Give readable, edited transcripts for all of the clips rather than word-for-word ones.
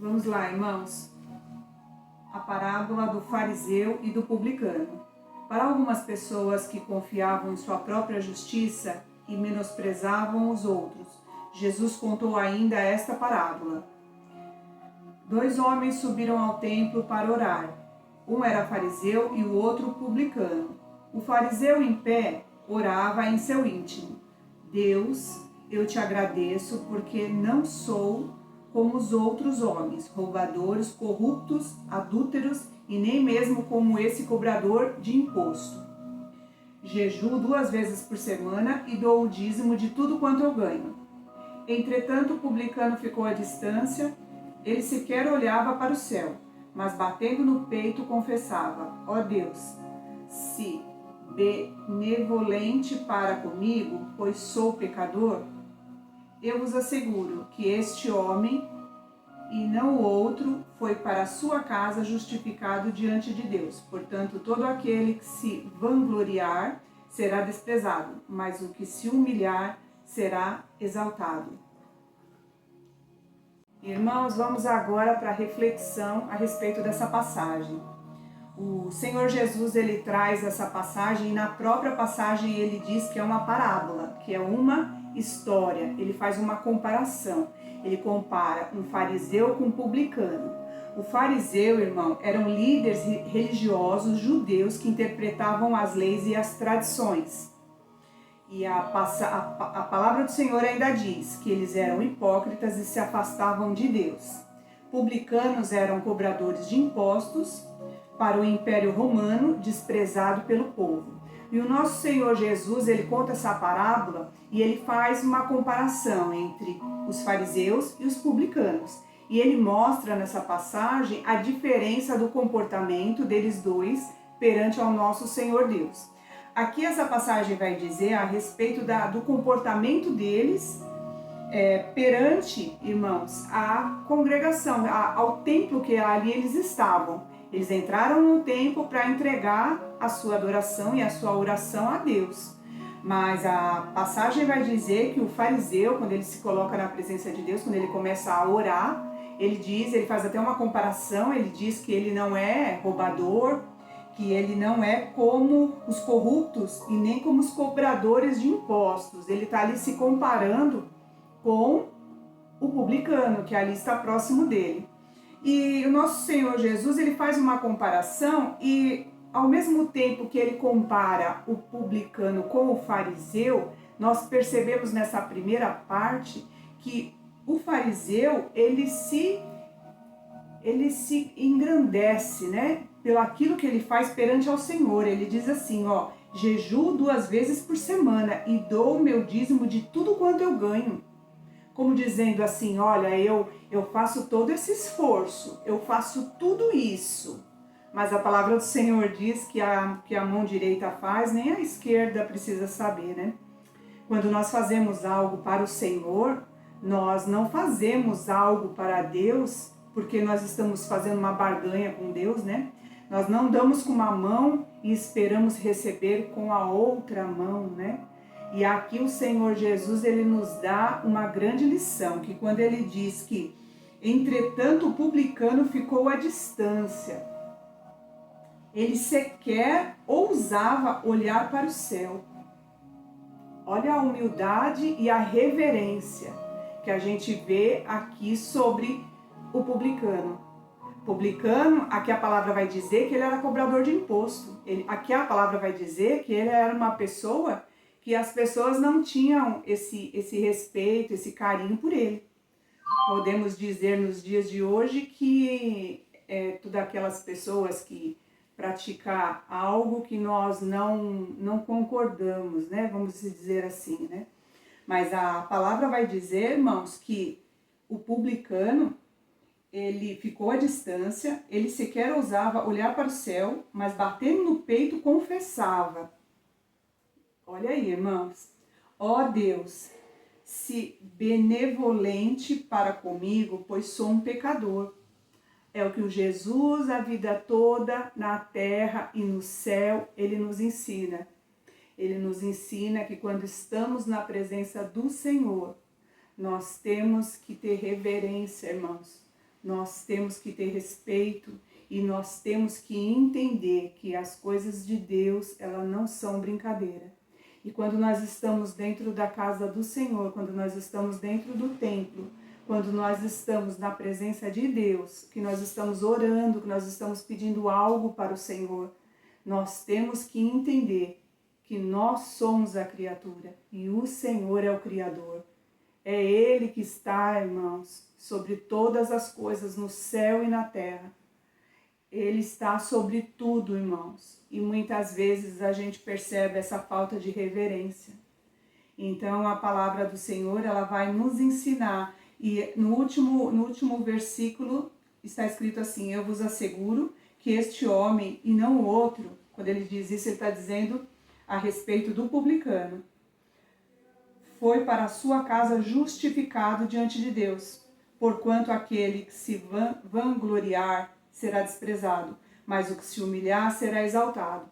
Vamos lá, irmãos. A parábola do fariseu e do publicano. Para algumas pessoas que confiavam em sua própria justiça e menosprezavam os outros, Jesus contou ainda esta parábola. 2 homens subiram ao templo para orar. Um era fariseu e o outro publicano. O fariseu em pé orava em seu íntimo: Deus, eu te agradeço porque não sou como os outros homens, roubadores, corruptos, adúlteros e nem mesmo como esse cobrador de imposto. Jejuo 2 vezes por semana e dou o dízimo de tudo quanto eu ganho. Entretanto, o publicano ficou à distância, ele sequer olhava para o céu, mas batendo no peito confessava: ó Deus, se benevolente para comigo, pois sou pecador, eu vos asseguro que este homem, e não o outro, foi para a sua casa justificado diante de Deus. Portanto, todo aquele que se vangloriar será desprezado, mas o que se humilhar será exaltado. Irmãos, vamos agora para a reflexão a respeito dessa passagem. O Senhor Jesus, ele traz essa passagem, e na própria passagem ele diz que é uma parábola, que é uma história. Ele faz uma comparação. Ele compara um fariseu com um publicano. O fariseu, irmão, eram líderes religiosos judeus que interpretavam as leis e as tradições. E a palavra do Senhor ainda diz que eles eram hipócritas e se afastavam de Deus. Publicanos eram cobradores de impostos para o Império Romano, desprezado pelo povo. E o nosso Senhor Jesus, ele conta essa parábola e ele faz uma comparação entre os fariseus e os publicanos. E ele mostra nessa passagem a diferença do comportamento deles dois perante ao nosso Senhor Deus. Aqui essa passagem vai dizer a respeito do comportamento deles perante, irmãos, a congregação, ao templo que ali eles estavam. Eles entraram no templo para entregar a sua adoração e a sua oração a Deus. Mas a passagem vai dizer que o fariseu, quando ele se coloca na presença de Deus, quando ele começa a orar, ele faz até uma comparação, ele diz que ele não é roubador, que ele não é como os corruptos e nem como os cobradores de impostos. Ele está ali se comparando com o publicano, que ali está próximo dele. E o nosso Senhor Jesus, ele faz uma comparação e ao mesmo tempo que ele compara o publicano com o fariseu, nós percebemos nessa primeira parte que o fariseu, ele se engrandece, né? Pelo aquilo que ele faz perante ao Senhor. Ele diz assim, ó: jejuo 2 vezes por semana e dou o meu dízimo de tudo quanto eu ganho. Como dizendo assim, olha, eu faço todo esse esforço, eu faço tudo isso. Mas a palavra do Senhor diz que a mão direita faz, nem a esquerda precisa saber, né? Quando nós fazemos algo para o Senhor, nós não fazemos algo para Deus porque nós estamos fazendo uma barganha com Deus, né? Nós não damos com uma mão e esperamos receber com a outra mão, né? E aqui o Senhor Jesus, ele nos dá uma grande lição, que quando ele diz que, entretanto, o publicano ficou à distância, ele sequer ousava olhar para o céu. Olha a humildade e a reverência que a gente vê aqui sobre o publicano. Publicano, aqui a palavra vai dizer que ele era cobrador de imposto. Aqui a palavra vai dizer que ele era uma pessoa que as pessoas não tinham esse respeito, esse carinho por ele. Podemos dizer nos dias de hoje que todas aquelas pessoas que praticam algo que nós não concordamos, né? Vamos dizer assim, né? Mas a palavra vai dizer, irmãos, que o publicano, ele ficou à distância, ele sequer ousava olhar para o céu, mas batendo no peito confessava. Olha aí, irmãos. Ó Deus, se benevolente para comigo, pois sou um pecador. É o que o Jesus, a vida toda, na terra e no céu, ele nos ensina. Ele nos ensina que quando estamos na presença do Senhor, nós temos que ter reverência, irmãos. nós temos que ter respeito e nós temos que entender que as coisas de Deus, elas não são brincadeira. E quando nós estamos dentro da casa do Senhor, quando nós estamos dentro do templo, quando nós estamos na presença de Deus, que nós estamos orando, que nós estamos pedindo algo para o Senhor, nós temos que entender que nós somos a criatura e o Senhor é o Criador. É Ele que está, irmãos, sobre todas as coisas no céu e na terra. Ele está sobre tudo, irmãos. E muitas vezes a gente percebe essa falta de reverência. Então a palavra do Senhor, ela vai nos ensinar. E no último versículo está escrito assim: eu vos asseguro que este homem e não o outro, quando ele diz isso, ele está dizendo a respeito do publicano, foi para a sua casa justificado diante de Deus, porquanto aquele que se vangloriar será desprezado, mas o que se humilhar será exaltado.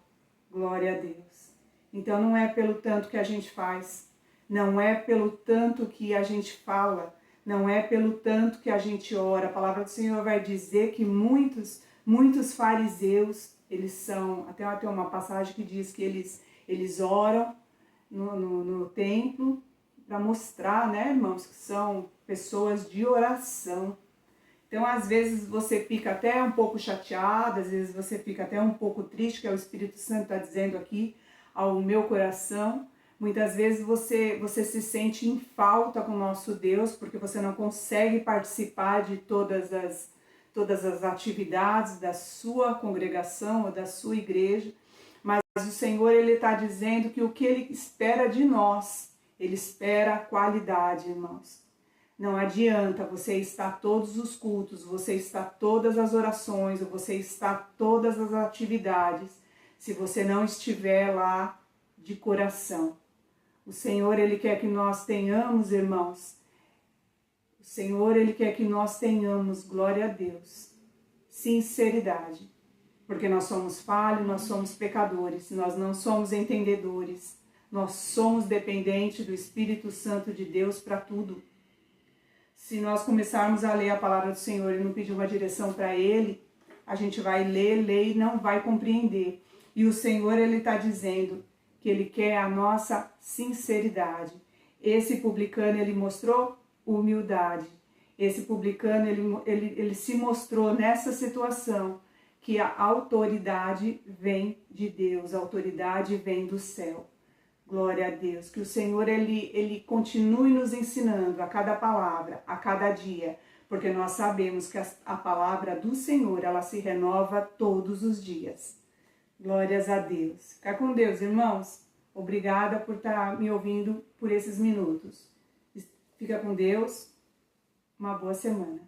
Glória a Deus. Então não é pelo tanto que a gente faz, não é pelo tanto que a gente fala, não é pelo tanto que a gente ora. A palavra do Senhor vai dizer que muitos fariseus, eles são, até tem uma passagem que diz que eles oram no templo para mostrar, né, irmãos, que são pessoas de oração. Então, às vezes você fica até um pouco chateado, às vezes você fica até um pouco triste, que é o Espírito Santo está dizendo aqui ao meu coração. Muitas vezes você se sente em falta com o nosso Deus, porque você não consegue participar de todas as atividades da sua congregação ou da sua igreja. Mas o Senhor, Ele está dizendo que o que Ele espera de nós, Ele espera a qualidade, irmãos. Não adianta você estar todos os cultos, você estar todas as orações, ou você estar todas as atividades, se você não estiver lá de coração. O Senhor, Ele quer que nós tenhamos, irmãos, o Senhor, Ele quer que nós tenhamos, glória a Deus, sinceridade. Porque nós somos falhos, nós somos pecadores, nós não somos entendedores, nós somos dependentes do Espírito Santo de Deus para tudo. Se nós começarmos a ler a palavra do Senhor e não pedir uma direção para Ele, a gente vai ler e não vai compreender. E o Senhor, Ele está dizendo que Ele quer a nossa sinceridade. Esse publicano, ele mostrou humildade. Esse publicano, ele se mostrou nessa situação que a autoridade vem de Deus, a autoridade vem do céu. Glória a Deus, que o Senhor, ele continue nos ensinando a cada palavra, a cada dia, porque nós sabemos que a palavra do Senhor, ela se renova todos os dias. Glórias a Deus. Fica com Deus, irmãos. Obrigada por estar me ouvindo por esses minutos. Fica com Deus. Uma boa semana.